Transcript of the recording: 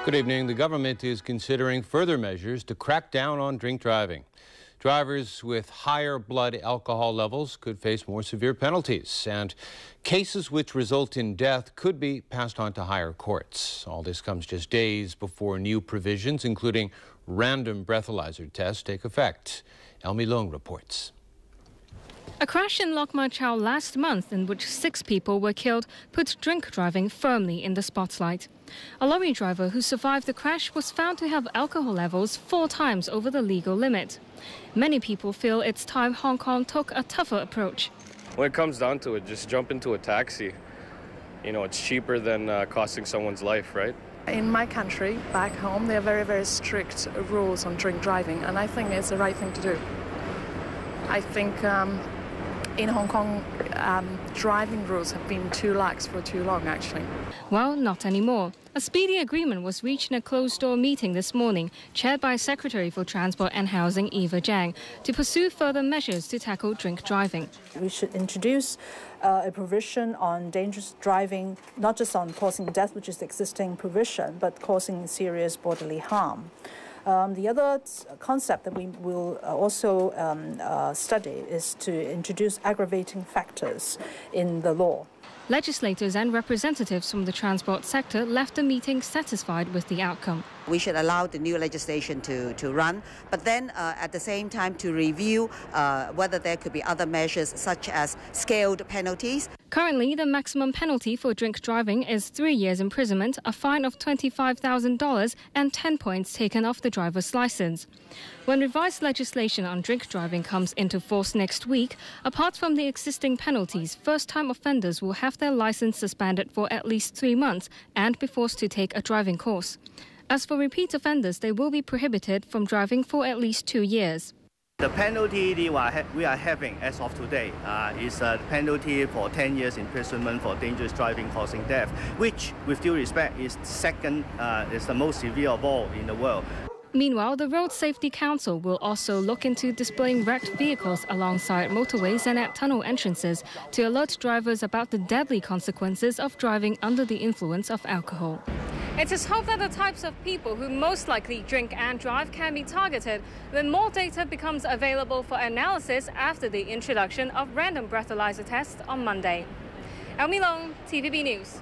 Good evening. The government is considering further measures to crack down on drink driving. Drivers with higher blood alcohol levels could face more severe penalties, and cases which result in death could be passed on to higher courts. All this comes just days before new provisions, including random breathalyzer tests, take effect. Elmi Leung reports. A crash in Lok Ma Chau last month, in which 6 people were killed, put drink driving firmly in the spotlight. A lorry driver who survived the crash was found to have alcohol levels 4 times over the legal limit. Many people feel it's time Hong Kong took a tougher approach. When it comes down to it, just jump into a taxi. You know, it's cheaper than costing someone's life, right? In my country, back home, there are very, very strict rules on drink driving, and I think it's the right thing to do. I think in Hong Kong, driving rules have been too lax for too long, actually. Well, not anymore. A speedy agreement was reached in a closed-door meeting this morning, chaired by Secretary for Transport and Housing Eva Zhang, to pursue further measures to tackle drink driving. We should introduce a provision on dangerous driving, not just on causing death, which is the existing provision, but causing serious bodily harm. The other concept that we will also study is to introduce aggravating factors in the law. Legislators and representatives from the transport sector left the meeting satisfied with the outcome. We should allow the new legislation to run, but then at the same time to review whether there could be other measures such as scaled penalties. Currently, the maximum penalty for drink driving is 3 years imprisonment, a fine of $25,000 and 10 points taken off the driver's license. When revised legislation on drink driving comes into force next week, apart from the existing penalties, first-time offenders will have their license suspended for at least 3 months and be forced to take a driving course. As for repeat offenders, they will be prohibited from driving for at least 2 years. The penalty we are having as of today is a penalty for 10 years imprisonment for dangerous driving causing death, which, with due respect, is the most severe of all in the world. Meanwhile, the Road Safety Council will also look into displaying wrecked vehicles alongside motorways and at tunnel entrances to alert drivers about the deadly consequences of driving under the influence of alcohol. It is hoped that the types of people who most likely drink and drive can be targeted when more data becomes available for analysis after the introduction of random breathalyzer tests on Monday. Elmi Leung, TVB News.